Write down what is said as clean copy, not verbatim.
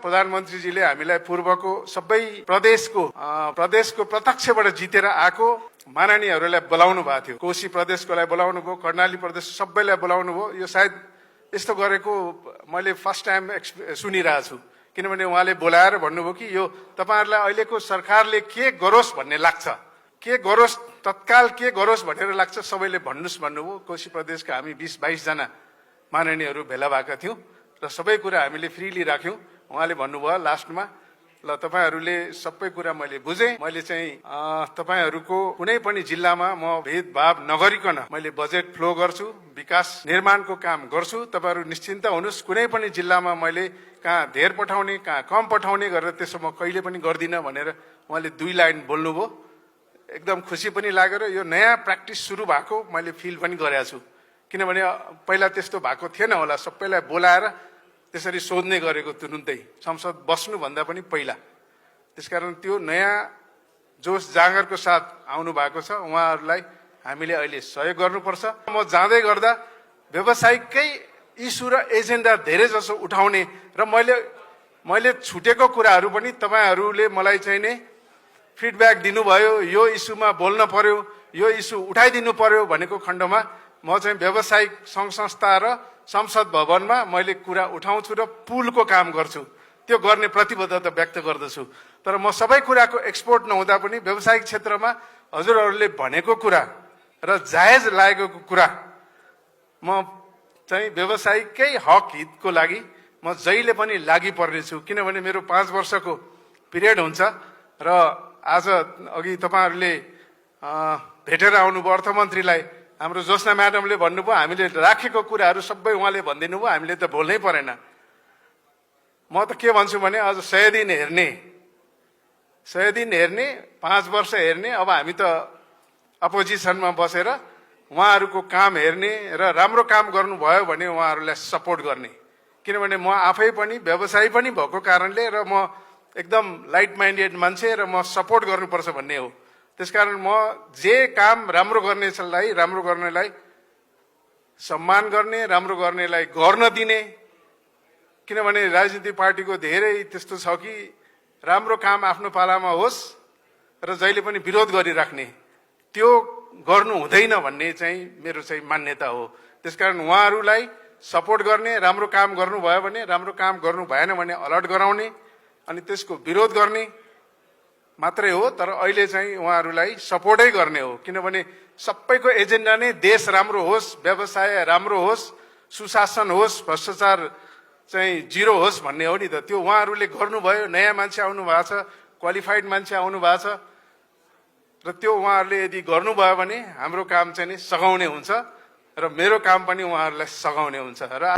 प्रधानमन्त्रीजीले हामीलाई पूर्वको सबै प्रदेशको प्रत्यक्षबाट जितेर आएको माननीयहरूलाई बोलाउनु भएको थियो। कोशी प्रदेशकोलाई बोलाउनु भयो, कर्णाली प्रदेश सबैलाई बोलाउनु भयो। यो सायद यस्तो गरेको मैले फर्स्ट टाइम सुनिरहेको छु, किनभने उहाँले बोलाएर भन्नुभयो कि यो तपाईहरुलाई अहिलेको सरकारले के गरोस् भन्ने लाग्छ, के गरोस्, तत्काल के गरोस् भनेर लाग्छ, सबैले भन्नुस् भन्नुभयो। कोशी प्रदेशका हामी 20-22 जना माननीयहरू भेला भएका थियौं र सबै कुरा हामीले फ्रीली राख्यौं। उहाँले भन्नुभयो लास्टमा, ल तपाईहरुले सबै कुरा मैले बुझेँ, मैले चाहिँ तपाईहरुको कुनै पनि जिल्लामा म भेदभाव नगरिकन मैले बजेट फ्लो गर्छु, विकास निर्माणको काम गर्छु, तपाईहरु निश्चिन्त हुनुस्। कुनै पनि जिल्लामा मैले कहाँ धेर पठाउने कहाँ कम पठाउने गरेर त्यसो म कहिले पनि गर्दिन भनेर उहाँले 2 लाइन बोल्नुभयो। एकदम खुसी पनि लाग्यो र यो नयाँ प्र्याक्टिस सुरु भएको मैले फिल पनि गरेको छु, किनभने पहिला त्यस्तो भएको थिएन होला। सबैलाई बोलाएर त्यसरी सोध्ने गरेको तुरुन्तै संसद बस्नु भन्दा पनि पहिला। त्यसकारण त्यो नयाँ जोश जागरको साथ आउनु भएको छ। उहाँहरूलाई हामीले अहिले सहयोग गर्नुपर्छ। म जाँदै गर्दा व्यवसायिकै इस्यु र एजेन्डा धेरै जसो उठाउने र मैले छुटेको कुराहरू पनि तपाईहरूले मलाई चाहिँ नि फिडब्याक दिनुभयो, यो इस्युमा बोल्न पर्यो, यो इस्यु उठाइदिनु पर्यो भनेको खण्डमा म चाहिँ व्यावसायिक सङ्घ संस्था र संसद भवनमा मैले कुरा उठाउँछु र पुलको काम गर्छु। त्यो गर्ने प्रतिबद्धता व्यक्त गर्दछु। तर म सबै कुराको एक्सपर्ट नहुँदा पनि व्यावसायिक क्षेत्रमा हजुरहरूले भनेको कुरा र जायज लागेको कुरा म चाहिँ व्यावसायिकै हक हितको लागि म जहिले पनि लागि पर्नेछु। किनभने मेरो 5 वर्षको पिरियड हुन्छ र आज अघि तपाईहरुले भेटेर आउनुभयो अर्थमन्त्रीलाई। हाम्रो जोस्ना म्याडमले भन्नुभयो हामीले राखेको कुराहरू सबै उहाँले भनिदिनु भयो, हामीले त बोल्नै परेन। म त के भन्छु भने अझ 100 दिन हेर्ने, 5 वर्ष हेर्ने। अब हामी त अपोजिसनमा बसेर उहाँहरूको काम हेर्ने र राम्रो काम गर्नुभयो भने उहाँहरूलाई सपोर्ट गर्ने। किनभने म आफै पनि व्यवसायी पनि भएको कारणले र म एकदम लाइट माइन्डेड मान्छे र म सपोर्ट गर्नुपर्छ भन्ने हो। त्यसकारण म जे काम राम्रो गर्नेलाई राम्रो गर्नेलाई सम्मान गर्ने, राम्रो गर्नेलाई गर्न दिने। किनभने राजनीतिक पार्टीको धेरै त्यस्तो छ कि राम्रो काम आफ्नो पालामा होस् र जहिले पनि विरोध गरिराख्ने, त्यो गर्नु हुँदैन भन्ने चाहिँ मेरो चाहिँ मान्यता हो। त्यसकारण उहाँहरूलाई सपोर्ट गर्ने, राम्रो काम गर्नुभयो भने, राम्रो काम गर्नु भएन भने अलर्ट गराउने अनि त्यसको विरोध गर्ने मात्रै हो। तर अहिले चाहिँ उहाँहरूलाई सपोर्टै गर्ने हो। किनभने सबैको एजेन्डा नै देश राम्रो होस्, व्यवसाय राम्रो होस्, सुशासन होस्, भ्रष्टाचार चाहिँ जिरो होस् भन्ने हो नि त। त्यो उहाँहरूले गर्नुभयो। नयाँ मान्छे आउनु भएको छ, क्वालिफाइड मान्छे आउनु भएको छ र त्यो उहाँहरूले यदि गर्नुभयो भने हाम्रो काम चाहिँ नि सघाउने हुन्छ र मेरो काम पनि उहाँहरूलाई सघाउने हुन्छ। र